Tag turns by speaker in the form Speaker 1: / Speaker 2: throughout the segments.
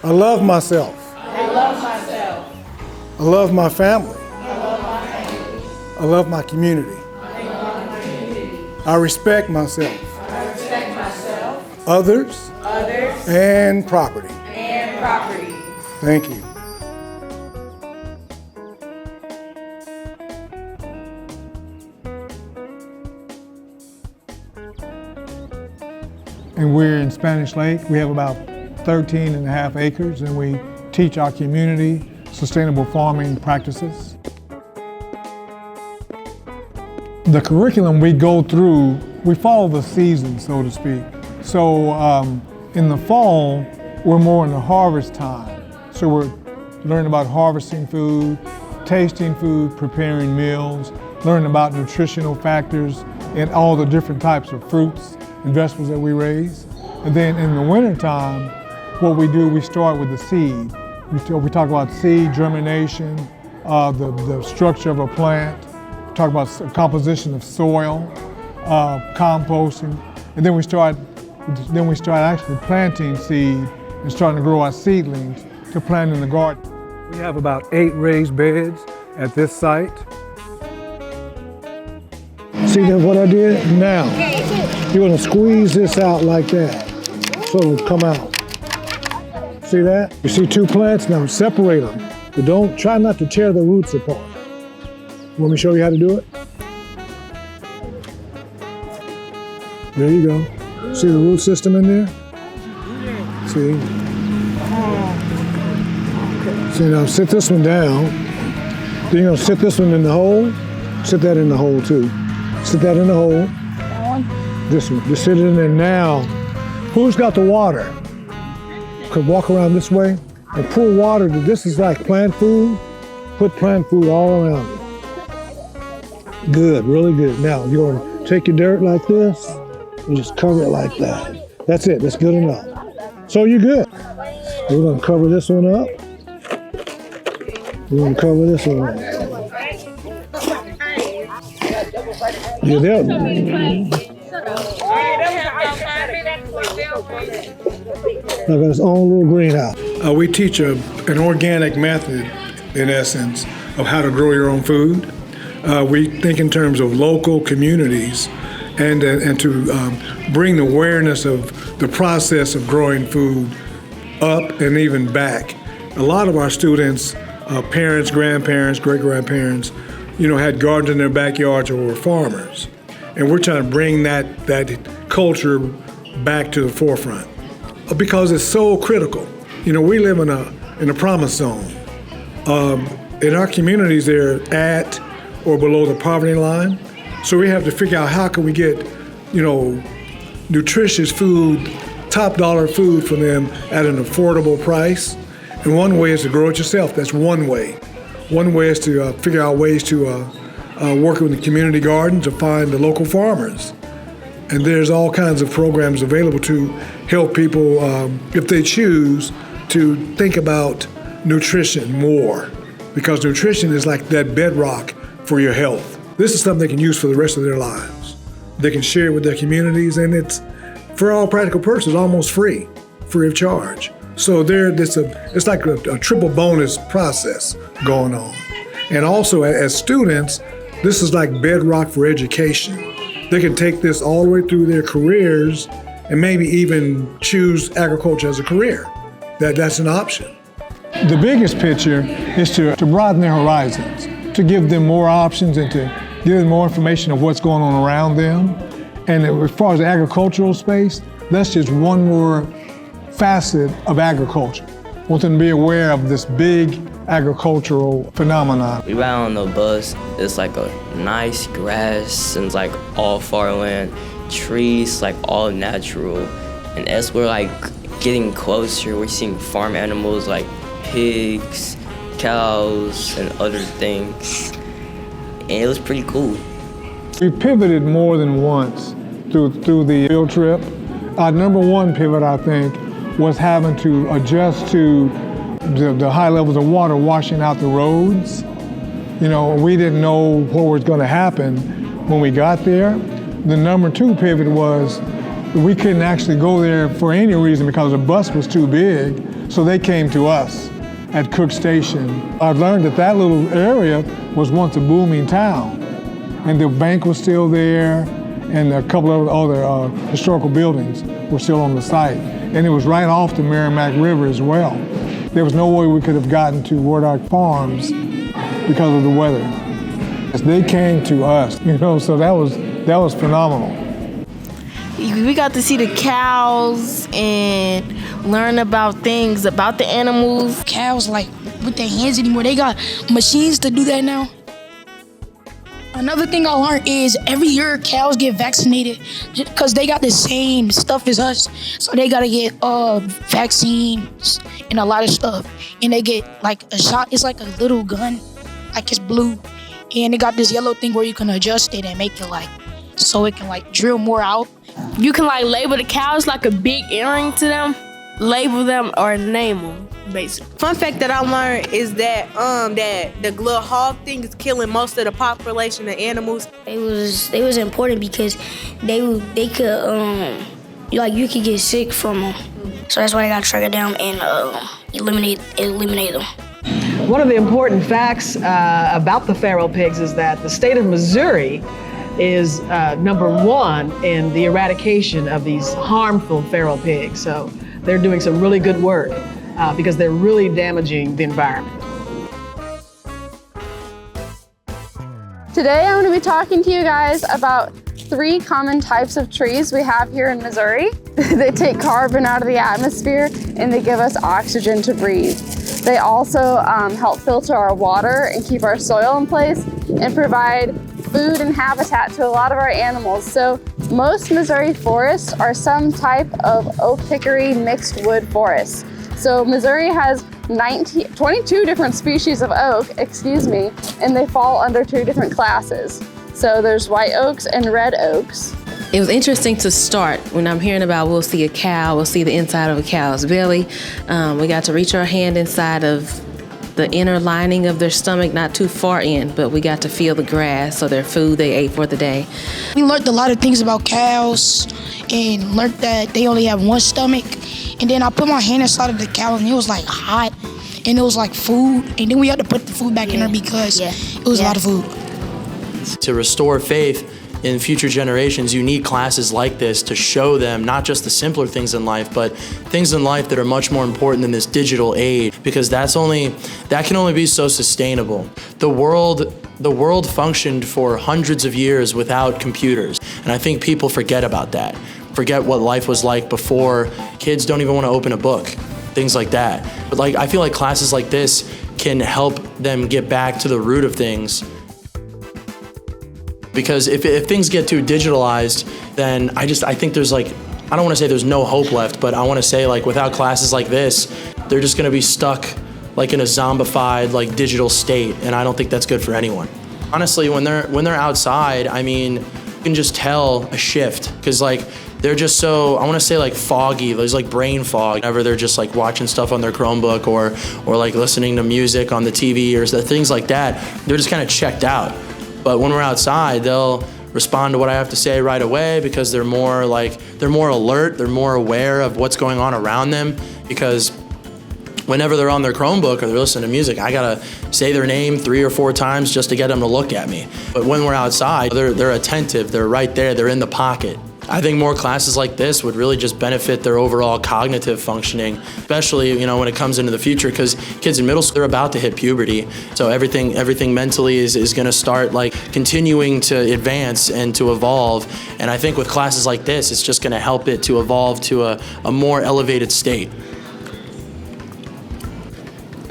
Speaker 1: I love myself.
Speaker 2: I love myself.
Speaker 1: I love my family.
Speaker 2: I love my family.
Speaker 1: I love my community.
Speaker 2: I love my community.
Speaker 1: I respect myself,
Speaker 2: I respect myself,
Speaker 1: others,
Speaker 2: others,
Speaker 1: and property.
Speaker 2: and property.
Speaker 1: Thank you.
Speaker 3: And we're in Spanish Lake. We have about 13 and a half acres, and we teach our community sustainable farming practices. The curriculum we go through, we follow the season, so to speak. So in the fall, we're more in the harvest time. So we're learning about harvesting food, tasting food, preparing meals, learning about nutritional factors in all the different types of fruits and vegetables that we raise. And then in the wintertime, what we do, we start with the seed. We talk about seed germination, the structure of a plant, we talk about composition of soil, composting, and then we start actually planting seed and starting to grow our seedlings to plant in the garden. We have about 8 raised beds at this site.
Speaker 1: See that what I did? Now, you're gonna squeeze this out like that, so it'll come out. See that? You see 2 plants? Now separate them, but try not to tear the roots apart. Want me to show you how to do it? There you go. See the root system in there? See? So now sit this one down. Then you're gonna sit this one in the hole. Sit that in the hole too. Sit that in the hole. This one, just sit it in there now. Who's got the water? Could walk around this way and pour water. This is like plant food. Put plant food all around it. Good, really good. Now you're gonna take your dirt like this and just cover it like that. That's it, that's good enough. So you're good. We're gonna cover this one up. We're gonna cover this one up. Yeah, there. I got his own little greenhouse. We teach an organic method, in essence, of how to grow your own food. We think in terms of local communities and to bring the awareness of the process of growing food up and even back. A lot of our students, parents, grandparents, great-grandparents, had gardens in their backyards or were farmers. And we're trying to bring that culture back to the forefront because it's so critical. We live in a promise zone. In our communities, they're at or below the poverty line. So we have to figure out how can we get, nutritious food, top dollar food for them at an affordable price. And one way is to grow it yourself. That's one way. One way is to figure out ways to work with the community gardens to find the local farmers. And there's all kinds of programs available to help people, if they choose, to think about nutrition more. Because nutrition is like that bedrock for your health. This is something they can use for the rest of their lives. They can share it with their communities, and it's, for all practical purposes, almost free of charge. So it's like a triple bonus process going on. And also, as students, this is like bedrock for education. They can take this all the way through their careers and maybe even choose agriculture as a career. That's an option.
Speaker 3: The biggest picture is to broaden their horizons, to give them more options and to give them more information of what's going on around them. And as far as the agricultural space, that's just one more facet of agriculture. I want them to be aware of this big agricultural phenomenon.
Speaker 4: We ride on the bus. It's like a nice grass and it's like all farmland, trees like all natural. And as we're like getting closer, we're seeing farm animals like pigs, cows, and other things. And it was pretty cool.
Speaker 3: We pivoted more than once through the field trip. Our number one pivot, I think, was having to adjust to the high levels of water washing out the roads. We didn't know what was going to happen when we got there. The number 2 pivot was We couldn't actually go there for any reason because the bus was too big, so they came to us at Cook Station. I've learned that that little area was once a booming town, and the bank was still there, and a couple of other historical buildings were still on the site. And it was right off the Merrimack River as well. There was no way we could have gotten to Wardock Farms because of the weather. They came to us, so that was phenomenal.
Speaker 5: We got to see the cows and learn about things about the animals.
Speaker 6: Cows, like, with their hands anymore. They got machines to do that now. Another thing I learned is every year cows get vaccinated because they got the same stuff as us. So they gotta get vaccines and a lot of stuff. And they get like a shot. It's like a little gun, like it's blue. And they got this yellow thing where you can adjust it and make it like, so it can like drill more out.
Speaker 5: You can like label the cows like a big earring to them, label them or name them, basically.
Speaker 7: Fun fact that I learned is that that the little hog thing is killing most of the population of animals.
Speaker 8: They was important because they could like you could get sick from them, so that's why they got to track it down and eliminate them.
Speaker 9: One of the important facts about the feral pigs is that the state of Missouri is #1 in the eradication of these harmful feral pigs. So they're doing some really good work because they're really damaging the environment.
Speaker 10: Today I'm going to be talking to you guys about 3 common types of trees we have here in Missouri. They take carbon out of the atmosphere and they give us oxygen to breathe. They also help filter our water and keep our soil in place and provide food and habitat to a lot of our animals. So most Missouri forests are some type of oak hickory mixed wood forest. So Missouri has 22 different species of oak, and they fall under 2 different classes. So there's white oaks and red oaks.
Speaker 11: It was interesting to start when I'm hearing about we'll see a cow, we'll see the inside of a cow's belly. We got to reach our hand inside of the inner lining of their stomach, not too far in, but we got to feel the grass, so their food they ate for the day.
Speaker 6: We learned a lot of things about cows and learned that they only have one stomach. And then I put my hand inside of the cow and it was like hot and it was like food. And then we had to put the food back in there because it was a lot of food.
Speaker 12: To restore faith in future generations, you need classes like this to show them not just the simpler things in life, but things in life that are much more important than this digital age, because that can only be so sustainable. The world functioned for hundreds of years without computers, and I think people forget about that. Forget what life was like before. Kids don't even want to open a book, things like that. But I feel like classes like this can help them get back to the root of things. Because if things get too digitalized, then I think there's I don't want to say there's no hope left, but I want to say without classes like this, they're just going to be stuck in a zombified digital state, and I don't think that's good for anyone. Honestly, when they're outside, I mean, you can just tell a shift because they're just so, I want to say foggy. There's brain fog whenever they're just watching stuff on their Chromebook or listening to music on the TV or things like that. They're just kind of checked out. But when we're outside, they'll respond to what I have to say right away because they're more alert, they're more aware of what's going on around them, because whenever they're on their Chromebook or they're listening to music, I gotta say their name 3 or 4 times just to get them to look at me. But when we're outside, they're attentive, they're right there, they're in the pocket. I think more classes like this would really just benefit their overall cognitive functioning, especially when it comes into the future, because kids in middle school, they're about to hit puberty. So everything mentally is going to start continuing to advance and to evolve. And I think with classes like this, it's just going to help it to evolve to a more elevated state.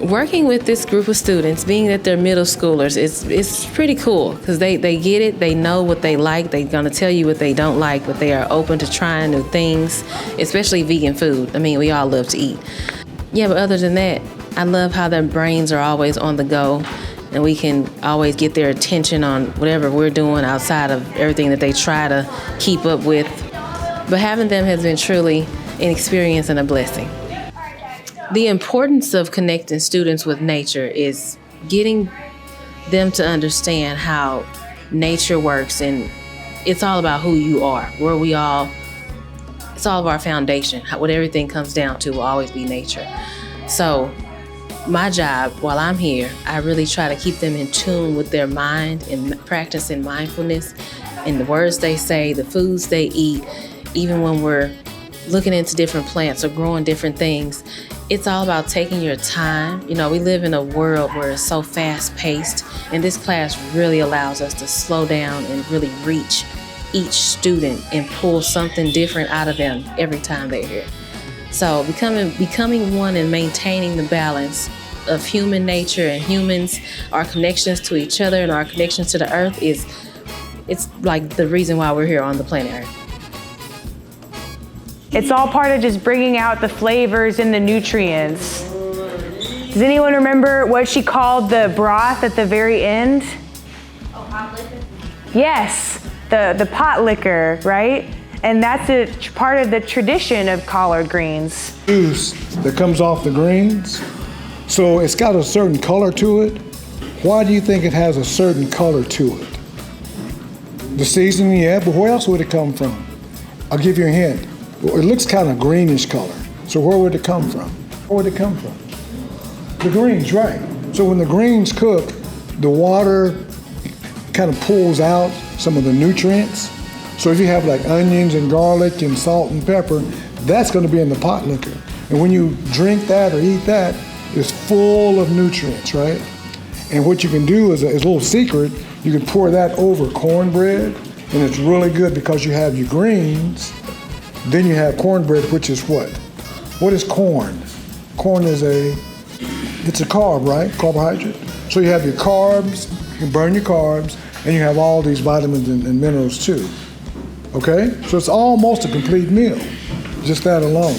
Speaker 11: Working with this group of students, being that they're middle schoolers, it's pretty cool because they get it, they know what they like, they're gonna tell you what they don't like, but they are open to trying new things, especially vegan food. I mean, we all love to eat. Yeah, but other than that, I love how their brains are always on the go and we can always get their attention on whatever we're doing outside of everything that they try to keep up with. But having them has been truly an experience and a blessing. The importance of connecting students with nature is getting them to understand how nature works, and it's all about who you are. We're it's all of our foundation. What everything comes down to will always be nature. So my job while I'm here, I really try to keep them in tune with their mind and practicing mindfulness in the words they say, the foods they eat, even when we're looking into different plants or growing different things. It's all about taking your time. You know, we live in a world where it's so fast-paced, and this class really allows us to slow down and really reach each student and pull something different out of them every time they're here. So becoming one and maintaining the balance of human nature and humans, our connections to each other and our connections to the earth it's like the reason why we're here on the planet Earth.
Speaker 13: It's all part of just bringing out the flavors and the nutrients. Does anyone remember what she called the broth at the very end?
Speaker 2: Oh, hot liquor?
Speaker 13: Yes, the pot liquor, right? And that's a part of the tradition of collard greens.
Speaker 1: Juice that comes off the greens, so it's got a certain color to it. Why do you think it has a certain color to it? The seasoning, yeah, but where else would it come from? I'll give you a hint. It looks kind of greenish color. So where would it come from? Where would it come from? The greens, right. So when the greens cook, the water kind of pulls out some of the nutrients. So if you have like onions and garlic and salt and pepper, that's going to be in the pot liquor. And when you drink that or eat that, it's full of nutrients, right? And what you can do is a little secret, you can pour that over cornbread, and it's really good because you have your greens. Then you have cornbread, which is what? What is corn? Corn is it's a carb, right? Carbohydrate. So you have your carbs, you can burn your carbs, and you have all these vitamins and minerals too. Okay? So it's almost a complete meal, just that alone.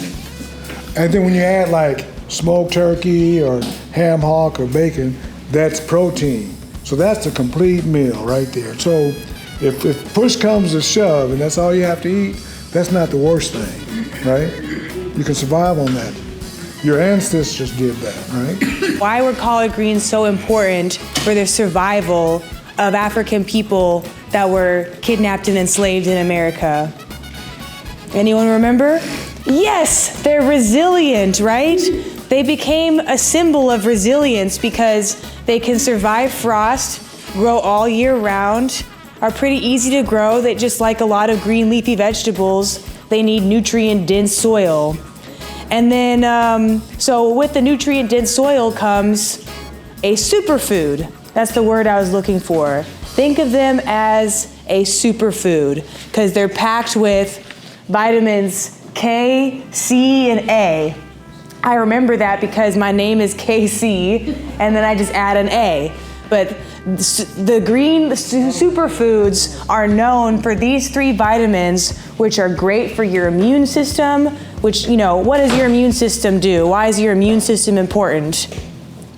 Speaker 1: And then when you add like smoked turkey or ham hock or bacon, that's protein. So that's a complete meal right there. So if push comes to shove and that's all you have to eat, that's not the worst thing, right? You can survive on that. Your ancestors did that, right?
Speaker 13: Why were collard greens so important for the survival of African people that were kidnapped and enslaved in America? Anyone remember? Yes, they're resilient, right? They became a symbol of resilience because they can survive frost, grow all year round, are pretty easy to grow. That just like a lot of green leafy vegetables, they need nutrient-dense soil. And then, so with the nutrient-dense soil comes a superfood. That's the word I was looking for. Think of them as a superfood because they're packed with vitamins K, C, and A. I remember that because my name is KC, and then I just add an A. But the green superfoods are known for these 3 vitamins, which are great for your immune system, which, you know, what does your immune system do? Why is your immune system important?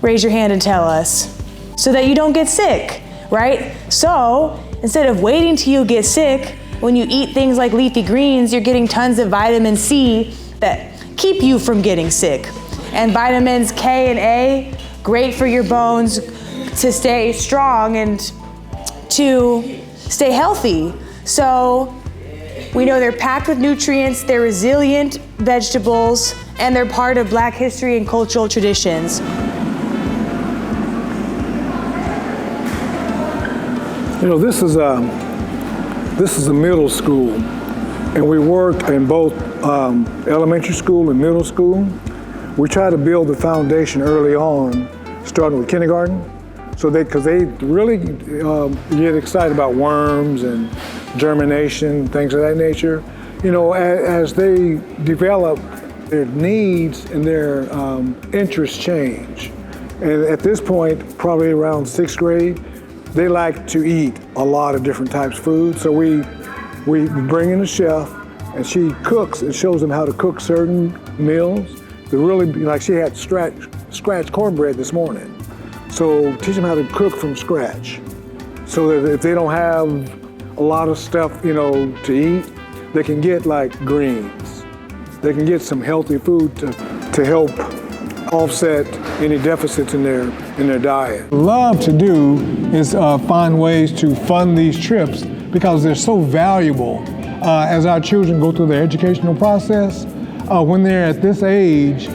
Speaker 13: Raise your hand and tell us. So that you don't get sick, right? So instead of waiting till you get sick, when you eat things like leafy greens, you're getting tons of vitamin C that keep you from getting sick. And vitamins K and A, great for your bones, to stay strong and to stay healthy. So we know they're packed with nutrients, they're resilient vegetables, and they're part of Black history and cultural traditions.
Speaker 1: You know, this is a middle school, and we work in both elementary school and middle school. We try to build the foundation early on, starting with kindergarten. So because they really get excited about worms and germination, things of that nature. You know, as they develop, their needs and their interests change. And at this point, probably around 6th grade, they like to eat a lot of different types of food. So we bring in a chef, and she cooks and shows them how to cook certain meals. They really, like she had scratch cornbread this morning. So teach them how to cook from scratch, so that if they don't have a lot of stuff, you know, to eat, they can get like greens. They can get some healthy food to help offset any deficits in their diet.
Speaker 3: Love to do is find ways to fund these trips because they're so valuable as our children go through their educational process, when they're at this age,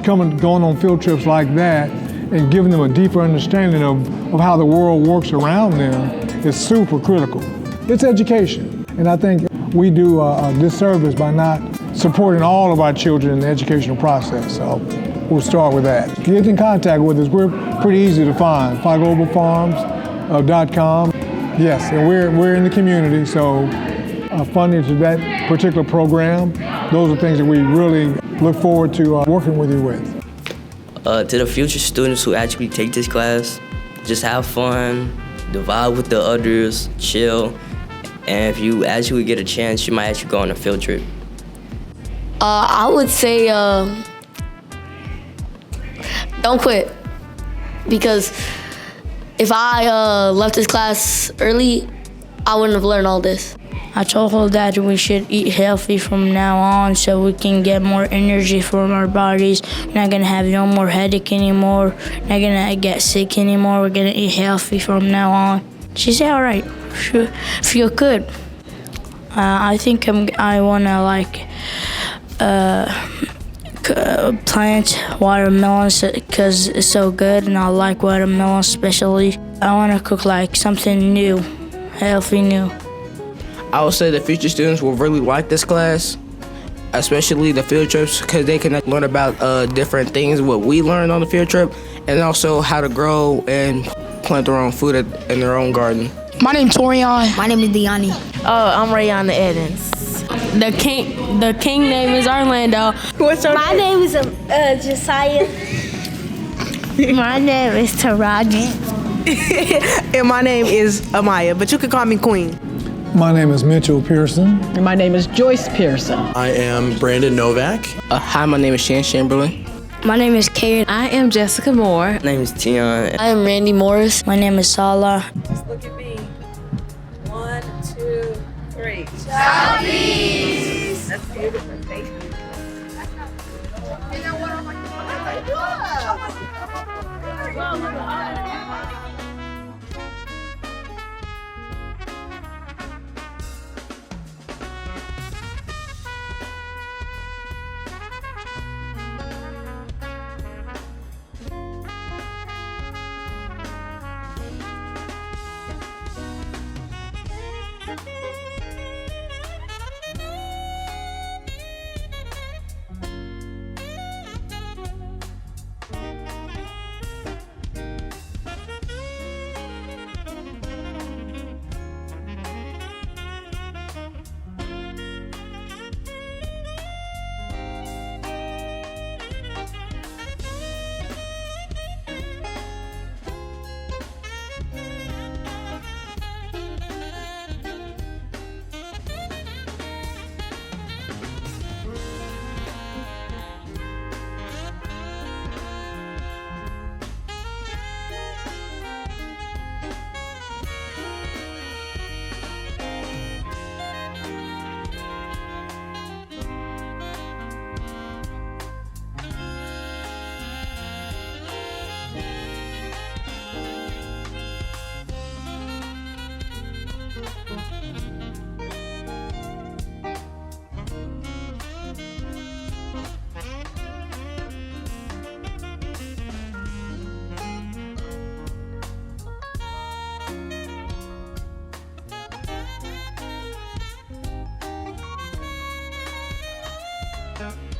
Speaker 3: going on field trips like that and giving them a deeper understanding of how the world works around them is super critical. It's education, and I think we do a disservice by not supporting all of our children in the educational process. So we'll start with that. Get in contact with us. We're pretty easy to find. FlyGlobalFarms.com. Yes, and we're in the community, so funding to that particular program, those are things that we really look forward to working with you with.
Speaker 4: To the future students who actually take this class, just have fun, vibe with the others, chill, and if you actually get a chance, you might actually go on a field trip.
Speaker 8: I would say don't quit, because if I left this class early, I wouldn't have learned all this. I told her that we should eat healthy from now on so we can get more energy from our bodies. We're not gonna have no more headache anymore. Not gonna get sick anymore. We're gonna eat healthy from now on. She said, all right, feel good. I think I wanna plant watermelons because it's so good, and I like watermelons especially. I wanna cook something new, healthy new.
Speaker 14: I would say the future students will really like this class, especially the field trips, because they can learn about different things, what we learned on the field trip, and also how to grow and plant their own food in their own garden.
Speaker 6: My name's Torian.
Speaker 8: My name is Deani.
Speaker 5: Oh, I'm Rayana Edens. The king name is Orlando.
Speaker 8: What's your name is Josiah.
Speaker 2: My name is Taraji.
Speaker 7: And my name is Amaya, but you can call me Queen.
Speaker 3: My name is Mitchell Pearson.
Speaker 9: And my name is Joyce Pearson.
Speaker 12: I am Brandon Novak.
Speaker 14: Hi, my name is Shan Chamberlain.
Speaker 8: My name is Karen.
Speaker 11: I am Jessica Moore.
Speaker 4: My name is Tion.
Speaker 8: I am Randy Morris. My name is Salah.
Speaker 7: Just look at me. 1, 2, 3.
Speaker 2: Chubbies!
Speaker 7: That's beautiful. Thank you.
Speaker 2: Thank you.